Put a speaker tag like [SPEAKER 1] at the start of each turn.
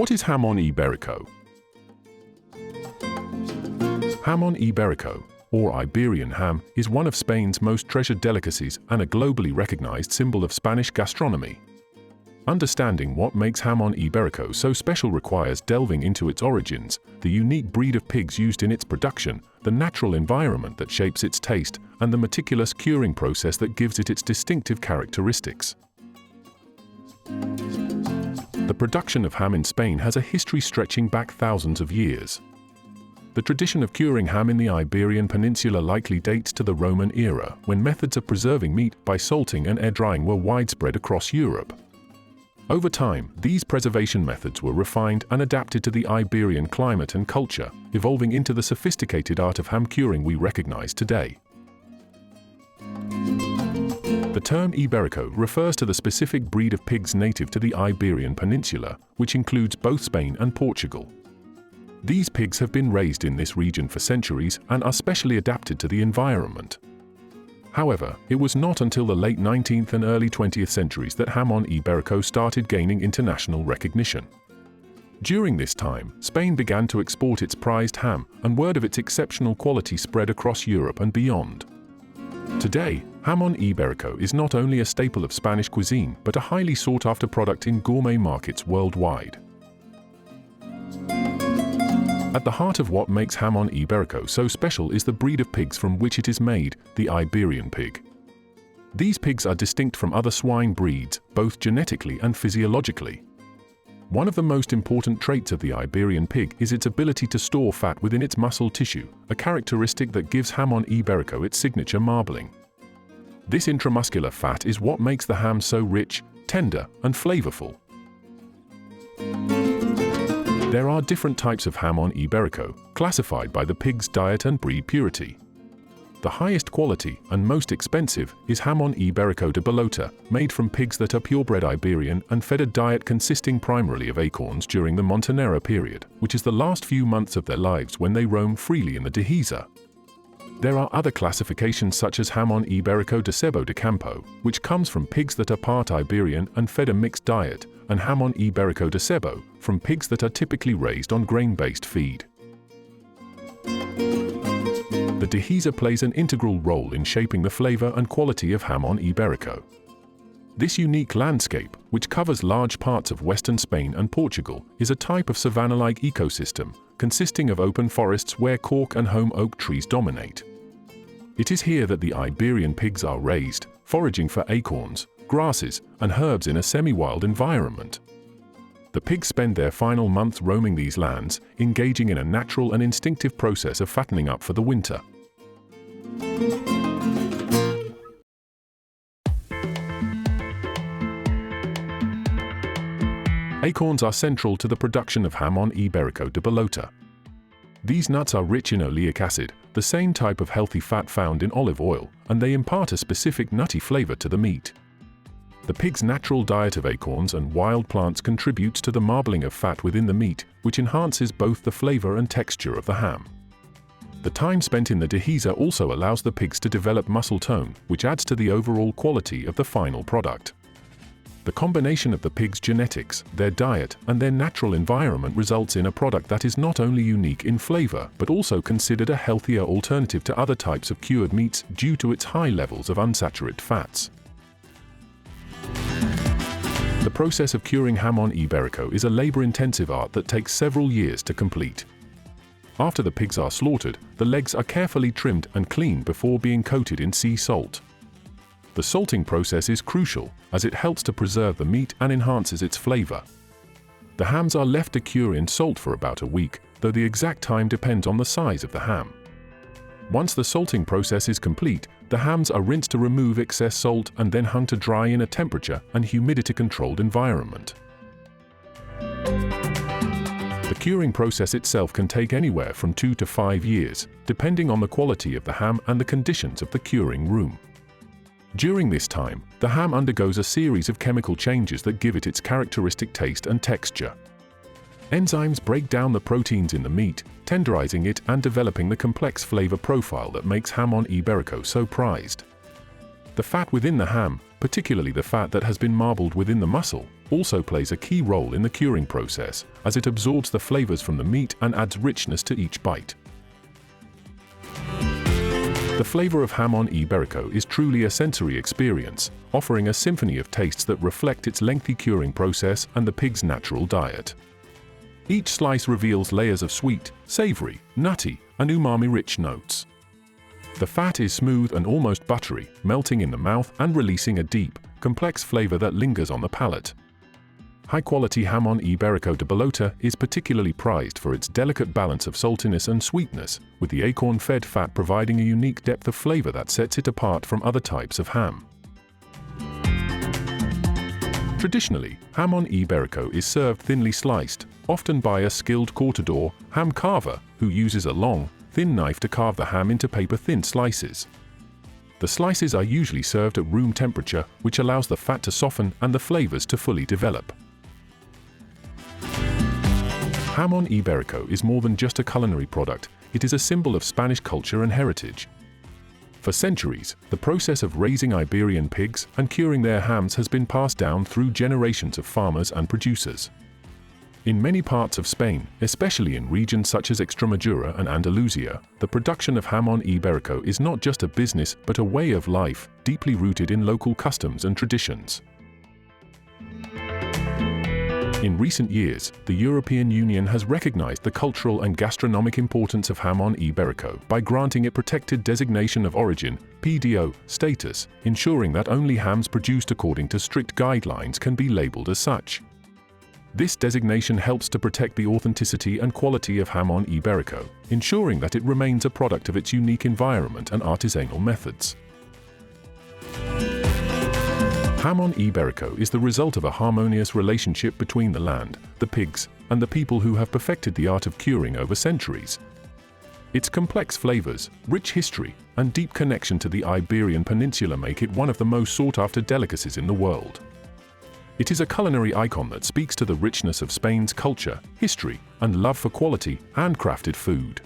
[SPEAKER 1] What is Jamón Ibérico? Jamón Ibérico, or Iberian ham, is one of Spain's most treasured delicacies and a globally recognized symbol of Spanish gastronomy. Understanding what makes Jamón Ibérico so special requires delving into its origins, the unique breed of pigs used in its production, the natural environment that shapes its taste, and the meticulous curing process that gives it its distinctive characteristics. The production of ham in Spain has a history stretching back thousands of years. The tradition of curing ham in the Iberian Peninsula likely dates to the Roman era, when methods of preserving meat by salting and air-drying were widespread across Europe. Over time, these preservation methods were refined and adapted to the Iberian climate and culture, evolving into the sophisticated art of ham curing we recognize today. The term Ibérico refers to the specific breed of pigs native to the Iberian Peninsula, which includes both Spain and Portugal. These pigs have been raised in this region for centuries and are specially adapted to the environment. However, it was not until the late 19th and early 20th centuries that Jamón Ibérico started gaining international recognition. During this time, Spain began to export its prized ham, and word of its exceptional quality spread across Europe and beyond. Today, Jamón Ibérico is not only a staple of Spanish cuisine, but a highly sought-after product in gourmet markets worldwide. At the heart of what makes Jamón Ibérico so special is the breed of pigs from which it is made, the Iberian pig. These pigs are distinct from other swine breeds, both genetically and physiologically. One of the most important traits of the Iberian pig is its ability to store fat within its muscle tissue, a characteristic that gives Jamón Ibérico its signature marbling. This intramuscular fat is what makes the ham so rich, tender, and flavorful. There are different types of Jamón Ibérico, classified by the pig's diet and breed purity. The highest quality and most expensive is Jamón Ibérico de Bellota, made from pigs that are purebred Iberian and fed a diet consisting primarily of acorns during the Montonera period, which is the last few months of their lives when they roam freely in the Dehesa. There are other classifications such as Jamón Ibérico de Cebo de Campo, which comes from pigs that are part Iberian and fed a mixed diet, and Jamón Ibérico de Cebo, from pigs that are typically raised on grain-based feed. The Dehesa plays an integral role in shaping the flavor and quality of Jamón Ibérico. This unique landscape, which covers large parts of western Spain and Portugal, is a type of savanna-like ecosystem, consisting of open forests where cork and holm oak trees dominate. It is here that the Iberian pigs are raised, foraging for acorns, grasses, and herbs in a semi-wild environment. The pigs spend their final months roaming these lands, engaging in a natural and instinctive process of fattening up for the winter. Acorns are central to the production of Jamón Ibérico de Bellota. These nuts are rich in oleic acid, the same type of healthy fat found in olive oil, and they impart a specific nutty flavor to the meat. The pig's natural diet of acorns and wild plants contributes to the marbling of fat within the meat, which enhances both the flavor and texture of the ham. The time spent in the Dehesa also allows the pigs to develop muscle tone, which adds to the overall quality of the final product. The combination of the pig's genetics, their diet, and their natural environment results in a product that is not only unique in flavor, but also considered a healthier alternative to other types of cured meats due to its high levels of unsaturated fats. The process of curing Jamón Ibérico is a labor-intensive art that takes several years to complete. After the pigs are slaughtered, the legs are carefully trimmed and cleaned before being coated in sea salt. The salting process is crucial, as it helps to preserve the meat and enhances its flavor. The hams are left to cure in salt for about a week, though the exact time depends on the size of the ham. Once the salting process is complete, the hams are rinsed to remove excess salt and then hung to dry in a temperature and humidity-controlled environment. The curing process itself can take anywhere from 2 to 5 years, depending on the quality of the ham and the conditions of the curing room. During this time, the ham undergoes a series of chemical changes that give it its characteristic taste and texture. Enzymes break down the proteins in the meat, tenderizing it and developing the complex flavor profile that makes Jamón Ibérico so prized. The fat within the ham, particularly the fat that has been marbled within the muscle, also plays a key role in the curing process, as it absorbs the flavors from the meat and adds richness to each bite. The flavor of Jamón Ibérico is truly a sensory experience, offering a symphony of tastes that reflect its lengthy curing process and the pig's natural diet. Each slice reveals layers of sweet, savory, nutty, and umami-rich notes. The fat is smooth and almost buttery, melting in the mouth and releasing a deep, complex flavor that lingers on the palate. High-quality Jamón Ibérico de Bellota is particularly prized for its delicate balance of saltiness and sweetness, with the acorn-fed fat providing a unique depth of flavor that sets it apart from other types of ham. Traditionally, Jamón Ibérico is served thinly sliced, often by a skilled cortador, ham carver, who uses a long, thin knife to carve the ham into paper-thin slices. The slices are usually served at room temperature, which allows the fat to soften and the flavors to fully develop. Jamón Ibérico is more than just a culinary product, it is a symbol of Spanish culture and heritage. For centuries, the process of raising Iberian pigs and curing their hams has been passed down through generations of farmers and producers. In many parts of Spain, especially in regions such as Extremadura and Andalusia, the production of Jamón Ibérico is not just a business but a way of life, deeply rooted in local customs and traditions. In recent years, the European Union has recognized the cultural and gastronomic importance of Jamón Ibérico by granting it protected designation of origin (PDO) status, ensuring that only hams produced according to strict guidelines can be labeled as such. This designation helps to protect the authenticity and quality of Jamón Ibérico, ensuring that it remains a product of its unique environment and artisanal methods. Jamón Ibérico is the result of a harmonious relationship between the land, the pigs, and the people who have perfected the art of curing over centuries. Its complex flavors, rich history, and deep connection to the Iberian Peninsula make it one of the most sought-after delicacies in the world. It is a culinary icon that speaks to the richness of Spain's culture, history, and love for quality, handcrafted food.